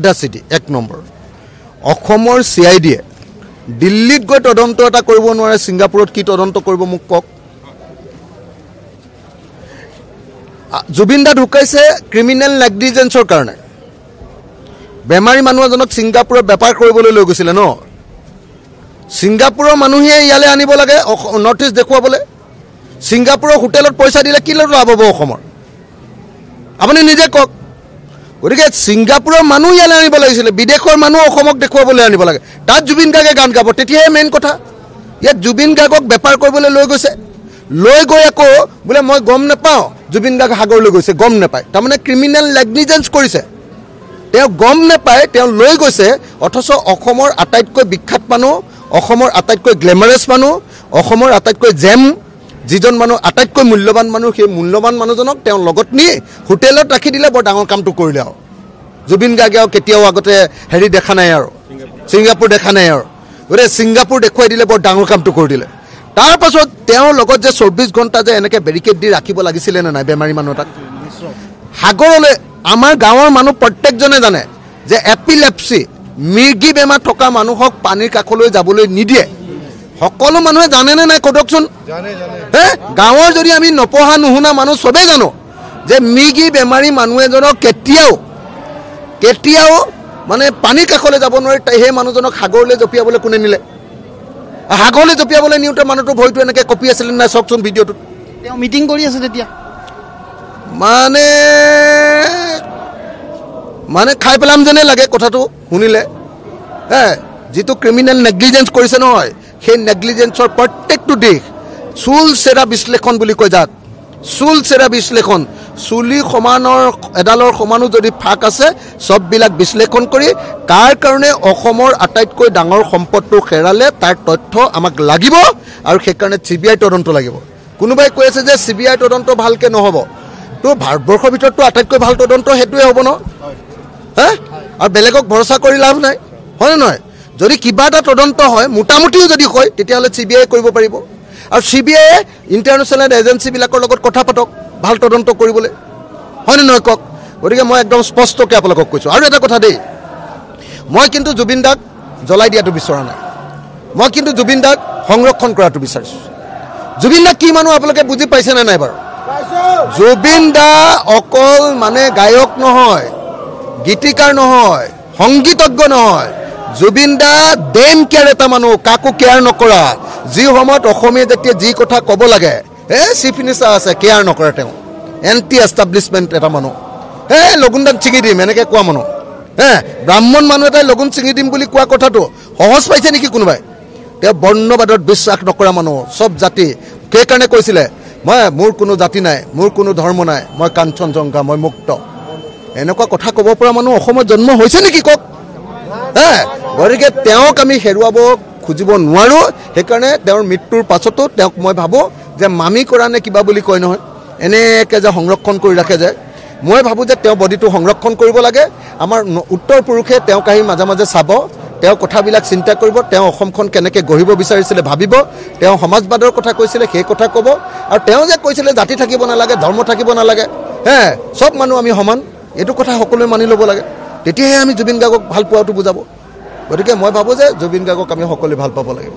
Audacity 1 number অসমৰ CID-য়ে দিল্লীত গৈ তদন্ত এটা কৰিব নোৱাৰে ছিংগাপুৰত কি তদন্ত কৰিব মোক কওক জুবিন দা ঢুকাইছে ক্ৰিমিনেল নেগলিজেন্সৰ কাৰণে বেমাৰী মানুহ এজনক ছিংগাপুৰত বেপাৰ কৰিবলৈ লৈ গৈছিলে ন ছিংগাপুৰৰ মানুহে ইয়ালে আনিব লাগে নৰ্থ ইষ্ট দেখুৱাবলৈ ছিংগাপুৰৰ হোটেলত পইচা দিলে কি লাভ হ'ব অসমৰ আপুনি নিজে কওক গতিকে ছিংগাপুৰৰ মানুহ ইয়ালে আনিব লাগিছিলে বিদেশৰ মানুহ অসমক দেখুৱাবলৈ আনিব লাগে তাত জুবিন গাৰ্গে গান গাব তেতিয়াহে মেইন কথা ইয়াত জুবিন গাৰ্গক বেপাৰ কৰিবলৈ লৈ গৈছে লৈ গৈ আকৌ বোলে মই গম নাপাওঁ জুবিন গাৰ্গ সাগৰলৈ গৈছে গম নাপায় তাৰমানে ক্ৰিমিনেল নেগলিজেন্স কৰিছে তেওঁ গম নাপায় তেওঁ লৈ গৈছে অথচ অসমৰ আটাইতকৈ বিখ্যাত মানুহ অসমৰ আটাইতকৈ গ্লেমাৰাছ মানুহ অসমৰ আটাইতকৈ জেম যিজন মানুহ আটাইতকৈ মূল্যৱান মানুহ সেই মূল্যৱান মানুহজনক তেওঁ লগত নি হোটেলত ৰাখি দিলে বৰ ডাঙৰ কামটো কৰিলে আৰু জুবিন গাৰ্গে আৰু কেতিয়াও আগতে হেৰি দেখা নাই আৰু ছিংগাপুৰ দেখা নাই আৰু গতিকে ছিংগাপুৰ দেখুৱাই দিলে বৰ ডাঙৰ কামটো কৰি দিলে তাৰ পাছত তেওঁৰ লগত যে 24 ঘণ্টা যে এনেকৈ বেৰিকেড দি ৰাখিব লাগিছিলে নে নাই বেমাৰী মানুহ তাক সাগৰলৈ আমাৰ গাঁৱৰ মানুহ প্ৰত্যেকজনে জানে যে এপিলেপসি মিৰ্গী বেমাৰ থকা মানুহক পানীৰ কাষলৈ যাবলৈ নিদিয়ে সকলো মানুহে জানে নে নাই কওকচোন গাঁৱৰ যদি আমি নপঢ়া নুশুনা মানুহ চবেই জানো যে মিৰ্গী বেমাৰী মানুহ এজনক কেতিয়াও মানে পানীৰ কাষলৈ যাব নোৱাৰে সেই মানুহজনক সাগৰলৈ জঁপিয়াবলৈ কোনে নিলে সাগৰলৈ জঁপিয়াবলৈ নিওঁতে মানুহটো ভৰিটো এনেকৈ কঁপি আছিলে নাই চাওকচোন ভিডিঅ'টোত তেওঁ মিটিং কৰি আছে তেতিয়া মানে খাই পেলাম যেনে লাগে কথাটো শুনিলে যিটো ক্ৰিমিনেল নেগলিজেন্স কৰিছে নহয় সেই নেগলিজেন্সৰ প্ৰত্যেকটো দিশ চুল চেৰা বিশ্লেষণ বুলি কয় যাক চুল চেৰা বিশ্লেষণ চুলি সমানৰ এডালৰ সমানো যদি ফাক আছে সববিলাক বিশ্লেষণ কৰি কাৰ কাৰণে অসমৰ আটাইতকৈ ডাঙৰ সম্পদটো হেৰালে তাৰ তথ্য আমাক লাগিব আৰু সেইকাৰণে CBI তদন্ত লাগিব কোনোবাই কৈ আছে যে CBI তদন্ত ভালকৈ নহ'ব তো ভাৰতবৰ্ষৰ ভিতৰতো আটাইতকৈ ভাল তদন্ত সেইটোৱে হ'ব ন আৰু বেলেগক ভৰসা কৰি লাভ নাই হয় নহয় যদি কিবা এটা তদন্ত হয় মোটামুটিও যদি হয় তেতিয়াহ'লে CBI কৰিব পাৰিব আৰু CBI ইণ্টাৰনেশ্যনেল এজেঞ্চিবিলাকৰ লগত কথা পাতক ভাল তদন্ত কৰিবলৈ হয়নে নহয় কওক গতিকে মই একদম স্পষ্টকৈ আপোনালোকক কৈছোঁ আৰু এটা কথা দেই মই কিন্তু জুবিন দাক জ্বলাই দিয়াটো বিচৰা নাই মই কিন্তু জুবিন দাক সংৰক্ষণ কৰাটো বিচাৰিছোঁ জুবিন দা কি মানুহ আপোনালোকে বুজি পাইছেনে নাই বাৰু জুবিন দা অকল মানে গায়ক নহয় গীতিকাৰ নহয় সংগীতজ্ঞ নহয় জুবিন দা ডেম কেয়াৰ এটা মানুহ কাকো কেয়াৰ নকৰা যি সময়ত অসমীয়া যেতিয়া যি কথা ক'ব লাগে চিফ মিনিষ্টাৰ আছে কেয়াৰ নকৰে তেওঁ এণ্টি এষ্টাব্লিছমেণ্ট এটা মানুহ লগুণ দাক ছিঙি দিম এনেকৈ কোৱা মানুহ ব্ৰাহ্মণ মানুহ এটাই লগুণ ছিঙি দিম বুলি কোৱা কথাটো সহজ পাইছে নেকি কোনোবাই তেওঁ বৰ্ণবাদত বিশ্বাস নকৰা মানুহ চব জাতি সেইকাৰণে কৈছিলে মোৰ কোনো জাতি নাই মোৰ কোনো ধৰ্ম নাই মই কাঞ্চনজংঘা মই মুক্ত এনেকুৱা কথা ক'ব পৰা মানুহ অসমত জন্ম হৈছে নেকি কওক গতিকে তেওঁক আমি হেৰুৱাব খুজিব নোৱাৰোঁ সেইকাৰণে তেওঁৰ মৃত্যুৰ পাছতো তেওঁক মই ভাবোঁ যে মামি কৰা নে কিবা বুলি কয় নহয় এনেকৈ যে সংৰক্ষণ কৰি ৰাখে যে মই ভাবোঁ যে তেওঁ বডিটো সংৰক্ষণ কৰিব লাগে আমাৰ উত্তৰ পুৰুষে তেওঁক আহি মাজে মাজে চাব তেওঁ কথাবিলাক চিন্তা কৰিব তেওঁ অসমখন কেনেকৈ গঢ়িব বিচাৰিছিলে ভাবিব তেওঁ সমাজবাদৰ কথা কৈছিলে সেই কথা ক'ব আৰু তেওঁ যে কৈছিলে জাতি থাকিব নালাগে ধৰ্ম থাকিব নালাগে চব মানুহ আমি সমান এইটো কথা সকলোৱে মানি ল'ব লাগে তেতিয়াহে আমি জুবিন গাৰ্গক ভাল পোৱাটো বুজাব গতিকে মই ভাবোঁ যে জুবিন গাৰ্গক আমি সকলোৱে ভাল পাব লাগিব